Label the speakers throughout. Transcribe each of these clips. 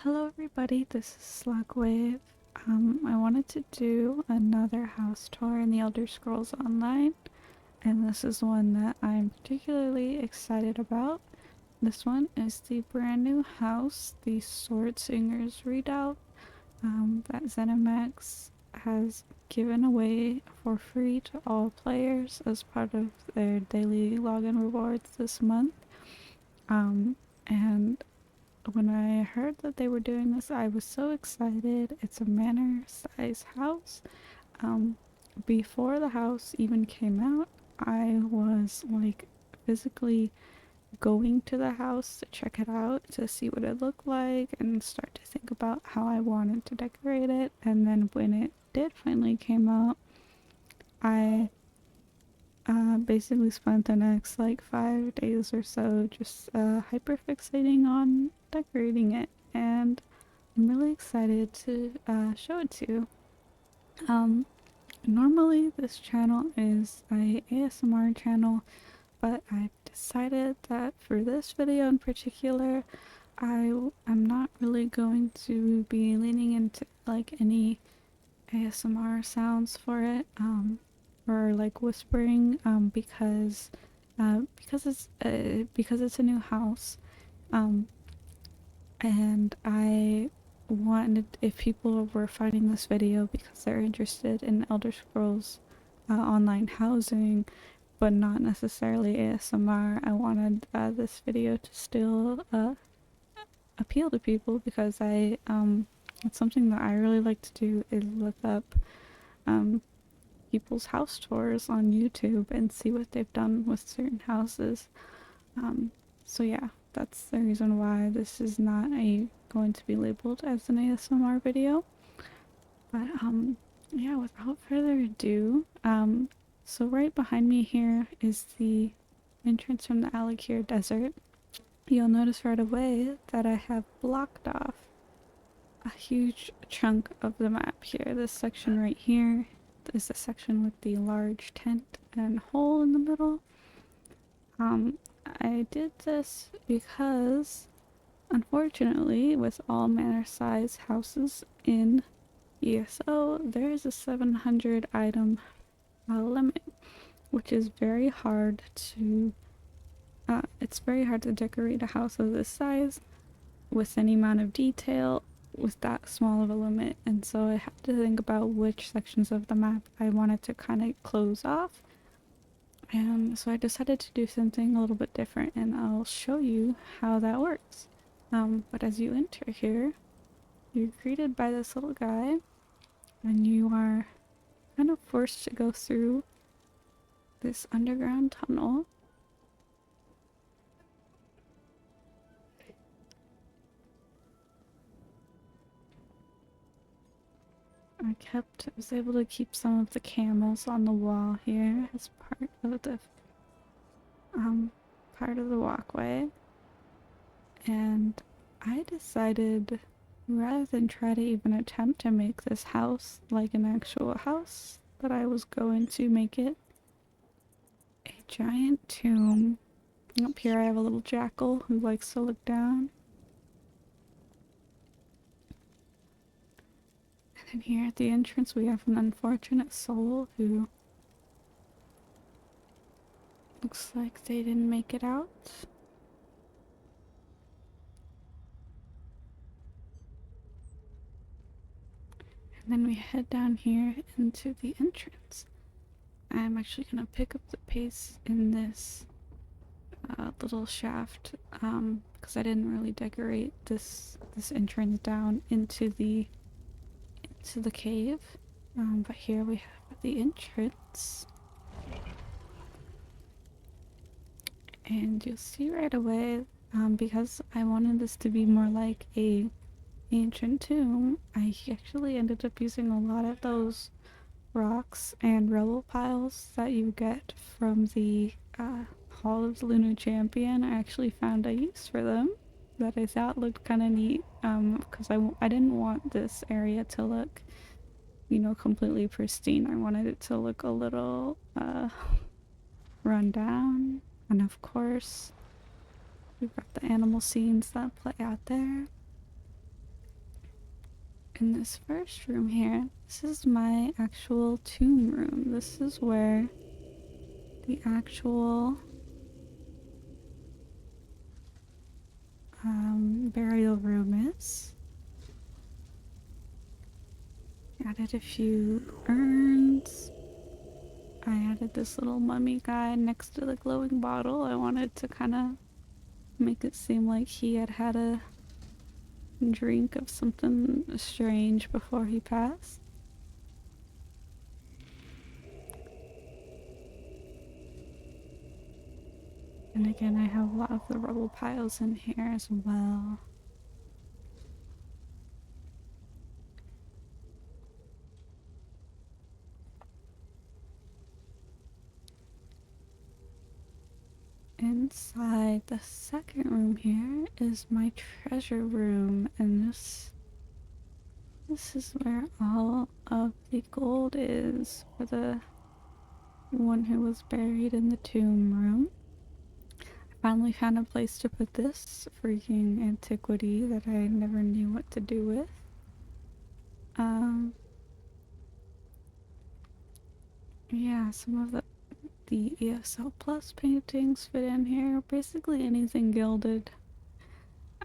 Speaker 1: Hello everybody, this is Slugwave. I wanted to do another house tour in the Elder Scrolls Online, and this is one that I'm particularly excited about. This one is the brand new house, the Sword Singers Redoubt, that ZeniMax has given away for free to all players as part of their daily login rewards this month. And when I heard that they were doing this, I was so excited. It's a manor size house. Um, Before the house even came out, I was like physically going to the house to check it out to see what it looked like and start to think about how I wanted to decorate it. And then when it did finally came out, I basically spent the next like 5 days or so just hyper fixating on decorating it, and I'm really excited to show it to you. Um, Normally this channel is a ASMR channel, but I've decided that for this video in particular, I'm not really going to be leaning into like any ASMR sounds for it, or like whispering, because it's a new house, um, and I wanted, if people were finding this video because they're interested in Elder Scrolls Online housing, but not necessarily ASMR, I wanted this video to still appeal to people because it's something that I really like to do, is look up um, people's house tours on YouTube and see what they've done with certain houses. Um, so yeah, that's the reason why this is not going to be labeled as an ASMR video. But yeah, without further ado, so right behind me here is the entrance from the Alakir Desert. You'll notice right away that I have blocked off a huge chunk of the map here. This section right here is the section with the large tent and hole in the middle. I did this because, unfortunately, with all manor size houses in ESO, there is a 700 item limit, which is very hard to. It's very hard to decorate a house of this size with any amount of detail with that small of a limit, and so I had to think about which sections of the map I wanted to kind of close off. And so I decided to do something a little bit different, and I'll show you how that works. But as you enter here, you're greeted by this little guy, and you are kind of forced to go through this underground tunnel. I was able to keep some of the camels on the wall here as um, part of the walkway. And I decided, rather than try to even attempt to make this house like an actual house, that I was going to make it a giant tomb. Up here I have a little jackal who likes to look down. And then here at the entrance we have an unfortunate soul who looks like they didn't make it out. And then we head down here into the entrance. I'm actually gonna pick up the pace in this little shaft, because I didn't really decorate this entrance down into the cave. But here we have the entrance, and you'll see right away, because I wanted this to be more like a ancient tomb, I actually ended up using a lot of those rocks and rubble piles that you get from the Hall of the Lunar Champion. I actually found a use for them that I thought looked kind of neat, because I didn't want this area to look, completely pristine. I wanted it to look a little run down. And of course, we've got the animal scenes that play out there. in this first room here, this is my actual tomb room. This is where the actual burial room is. Added a few urns. I added this little mummy guy next to the glowing bottle. I wanted to kind of make it seem like he had had a drink of something strange before he passed. And again, I have a lot of the rubble piles in here as well. Inside the second room here is my treasure room, and this is where all of the gold is for the one who was buried in the tomb room. I finally found a place to put this freaking antiquity that I never knew what to do with. Yeah, some of the ESO Plus paintings fit in here. Basically anything gilded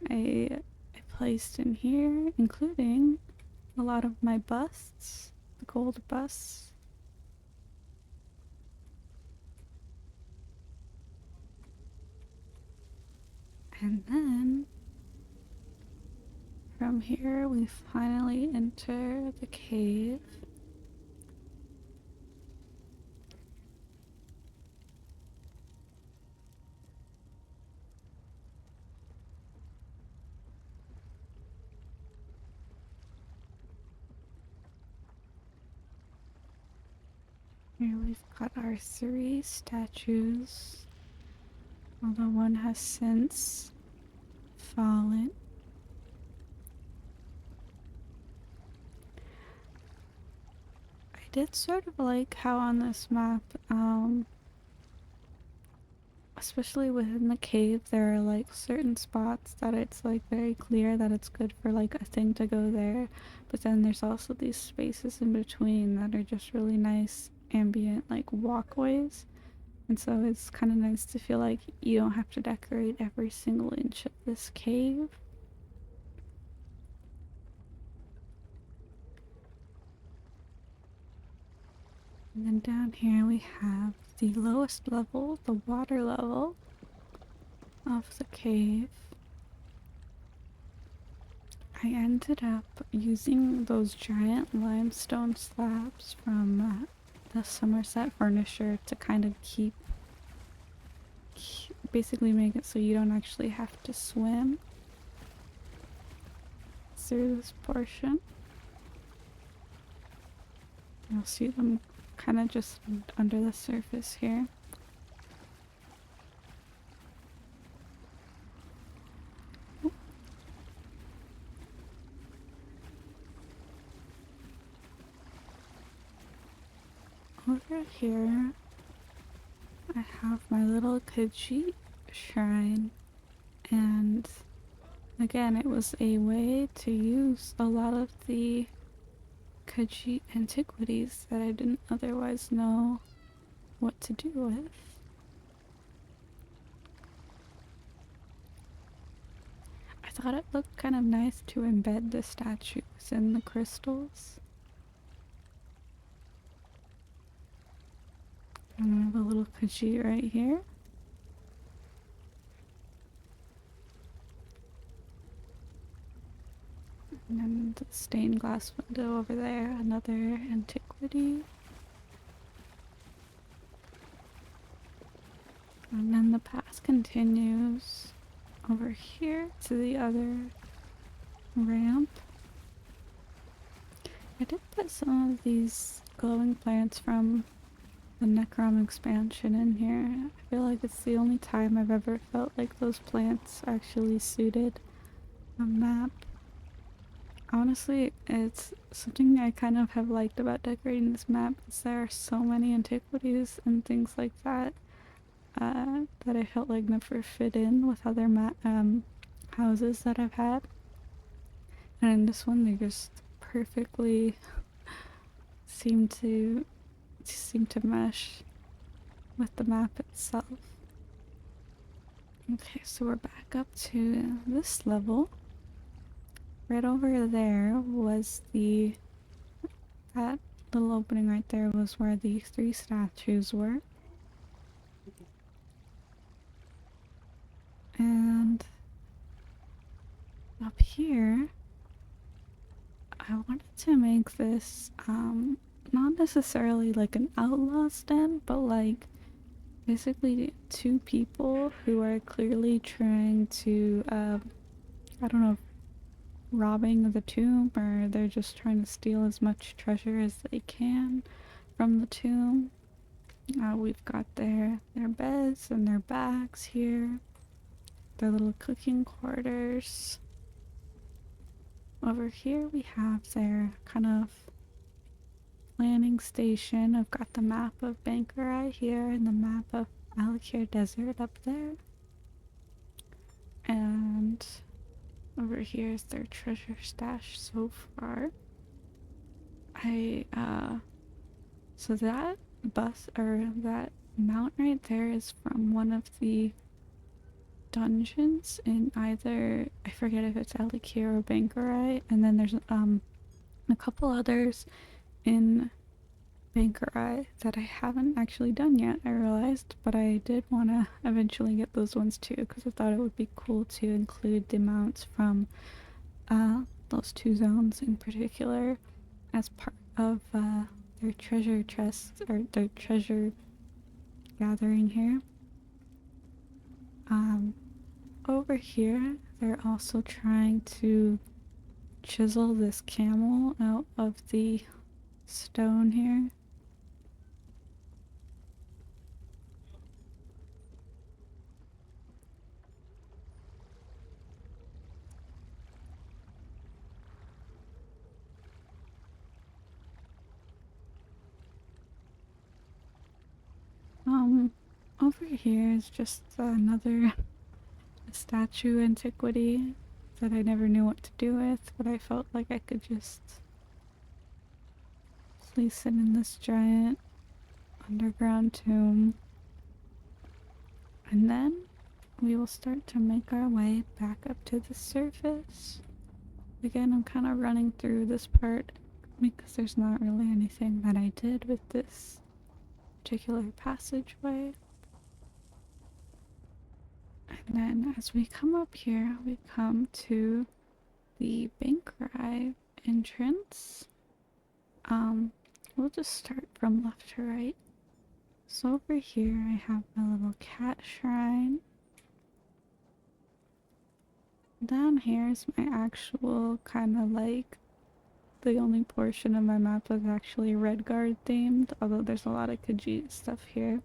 Speaker 1: I placed in here, including a lot of my busts, the gold busts. And then from here we finally enter the cave. Here we've got our 3 statues, although one has since fallen. I did sort of like how on this map, especially within the cave, there are like certain spots that it's like very clear that it's good for like a thing to go there, but then there's also these spaces in between that are just really nice ambient like walkways, and so it's kind of nice to feel like you don't have to decorate every single inch of this cave. And then down here we have the lowest level, the water level of the cave. I ended up using those giant limestone slabs from the Somerset furniture to kind of basically make it so you don't actually have to swim through this portion. You'll see them kind of just under the surface here. Over here, I have my little Khajiit shrine, and again, it was a way to use a lot of the Khajiit antiquities that I didn't otherwise know what to do with. I thought it looked kind of nice to embed the statues in the crystals. And I have a little Khajiit right here. And then the stained glass window over there, another antiquity. And then the path continues over here to the other ramp. I did put some of these glowing plants from the Necrom expansion in here. I feel like it's the only time I've ever felt like those plants actually suited a map. Honestly, it's something I kind of have liked about decorating this map is there are so many antiquities and things like that that I felt like never fit in with other houses that I've had. And in this one, they're just perfectly seem to mesh with the map itself. Okay, so we're back up to this level. Right over there was that little opening right there was where the 3 statues were. And up here, I wanted to make this, not necessarily like an outlaw's den, but like basically 2 people who are clearly trying to, I don't know, robbing the tomb, or they're just trying to steal as much treasure as they can from the tomb. We've got their beds and their bags here, their little cooking quarters. Over here we have their kind of planning station. I've got the map of Bankerai here and the map of Alakir Desert up there. And over here is their treasure stash so far. So that bus, or that mount right there, is from one of the dungeons in either, I forget if it's Alakir or Bankerai, and then there's a couple others in Bankerai that I haven't actually done yet, I realized, but I did want to eventually get those ones too, because I thought it would be cool to include the mounts from those 2 zones in particular as part of their treasure chest, or their treasure gathering here. Over here, they're also trying to chisel this camel out of the stone here. Over here is just another statue antiquity that I never knew what to do with, but I felt like I could just place it in this giant underground tomb. And then we will start to make our way back up to the surface. Again, I'm kind of running through this part because there's not really anything that I did with this particular passageway. And then as we come up here, we come to the Bankerai entrance. We'll just start from left to right. So over here I have my little cat shrine. Down here is my actual kind of like, the only portion of my map that's actually Redguard themed, although there's a lot of Khajiit stuff here.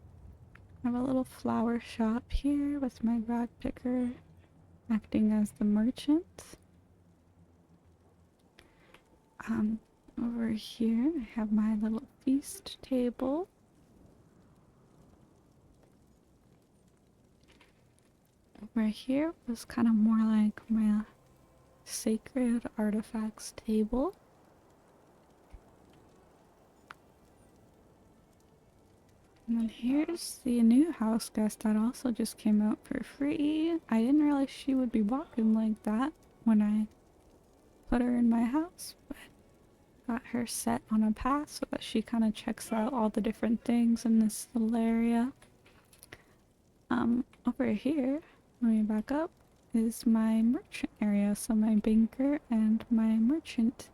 Speaker 1: I have a little flower shop here with my rag picker acting as the merchant. Over here I have my little feast table. Over here was kind of more like my sacred artifacts table. And then here's the new house guest that also just came out for free. I didn't realize she would be walking like that when I put her in my house, but got her set on a path so that she kind of checks out all the different things in this little area. Over here, let me back up, is my merchant area. So my banker and my merchant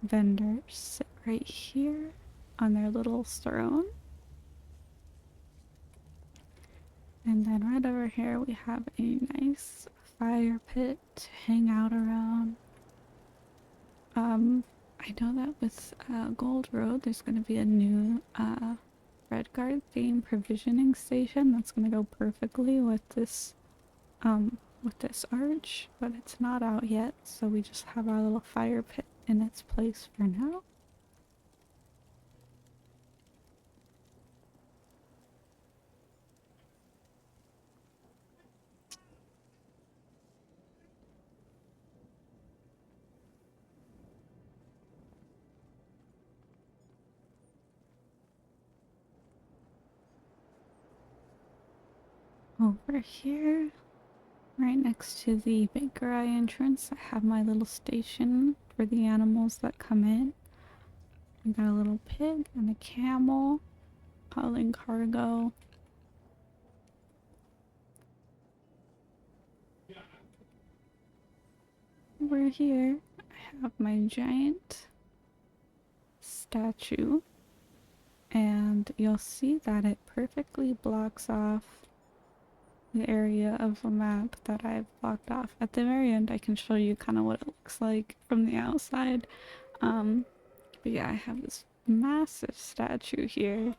Speaker 1: vendors sit right here on their little throne. And then right over here we have a nice fire pit to hang out around. I know that with Gold Road there's going to be a new Redguard themed provisioning station that's going to go perfectly with this arch, but it's not out yet, so we just have our little fire pit in its place for now. Over here, right next to the Baker Eye entrance, I have my little station for the animals that come in. I got a little pig and a camel hauling cargo. Over here, I have my giant statue, and you'll see that it perfectly blocks off the area of the map that I've blocked off. At the very end, I can show you kind of what it looks like from the outside. But yeah, I have this massive statue here.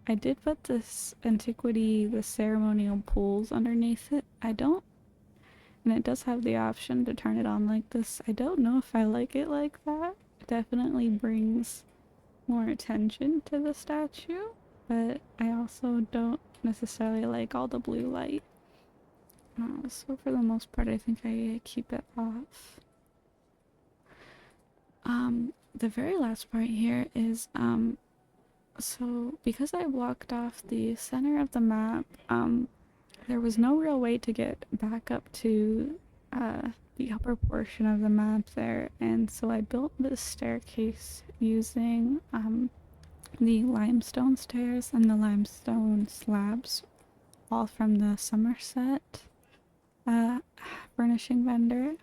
Speaker 1: I did put this antiquity, the ceremonial pools underneath it. I don't, and it does have the option to turn it on like this. I don't know if I like it like that. It definitely brings more attention to the statue, but I also don't necessarily like all the blue light. So for the most part, I think I keep it off. The very last part here is, so because I blocked off the center of the map, there was no real way to get back up to the upper portion of the map there, and so I built this staircase using the limestone stairs and the limestone slabs, all from the Somerset furnishing vendor.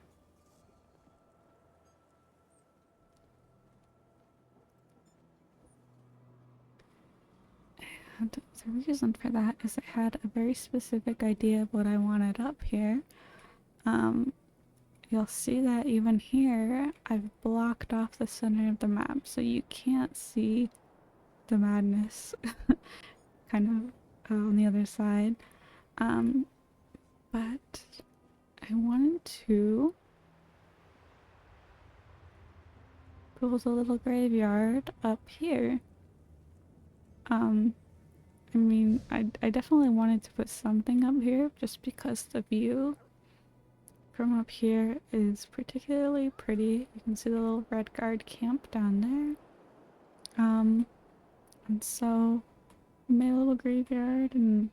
Speaker 1: And the reason for that is I had a very specific idea of what I wanted up here. You'll see that even here, I've blocked off the center of the map, so you can't see the madness kind of on the other side. But I wanted to build a little graveyard up here. I mean, I definitely wanted to put something up here just because the view from up here is particularly pretty. You can see the little red guard camp down there. And so I made a little graveyard, and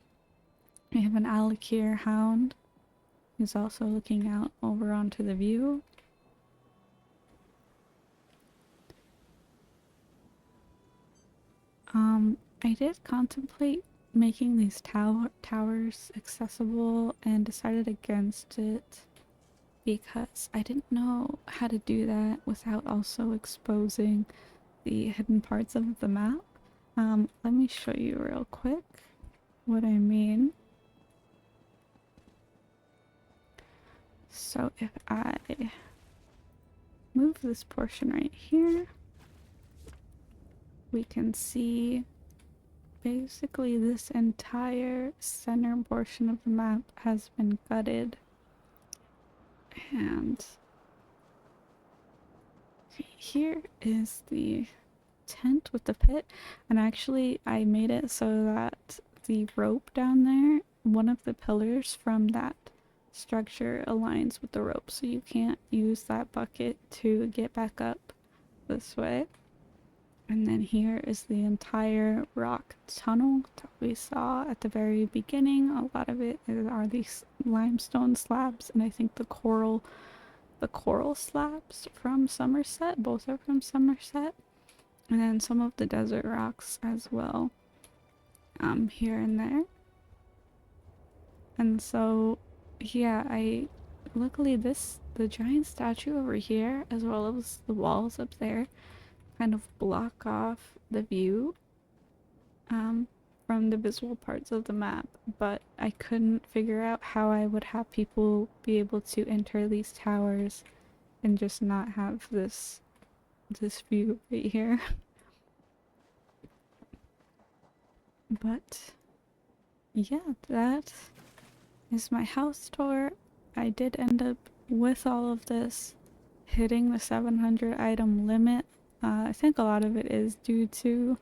Speaker 1: we have an Alakir hound who's also looking out over onto the view. I did contemplate making these towers accessible and decided against it because I didn't know how to do that without also exposing the hidden parts of the map. Let me show you real quick what I mean. So if I move this portion right here, we can see basically this entire center portion of the map has been gutted, and here is the tent with the pit, and actually I made it so that the rope down there, one of the pillars from that structure aligns with the rope, so you can't use that bucket to get back up this way. And then here is the entire rock tunnel that we saw at the very beginning. A lot of it are these limestone slabs, and I think the coral slabs from Somerset, both are from Somerset. And then some of the desert rocks as well, here and there. And so, yeah, luckily the giant statue over here, as well as the walls up there, kind of block off the view from the visual parts of the map, but I couldn't figure out how I would have people be able to enter these towers and just not have this view right here. But yeah, that is my house tour. I did end up with all of this hitting the 700 item limit. I think a lot of it is due to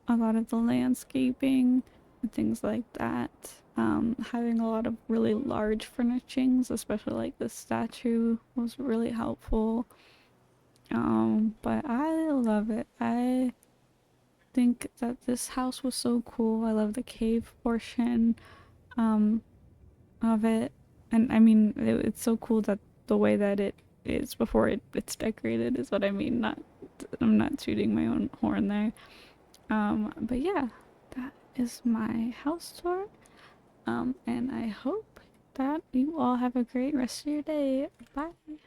Speaker 1: a lot of the landscaping and things like that. Having a lot of really large furnishings, especially like this statue, was really helpful. But I love it. I think that this house was so cool. I love the cave portion. um, of it. And I mean, it's so cool that the way that it is before it's decorated is what I mean. Not, I'm not tooting my own horn there. But yeah, that is my house tour. And I hope that you all have a great rest of your day. Bye.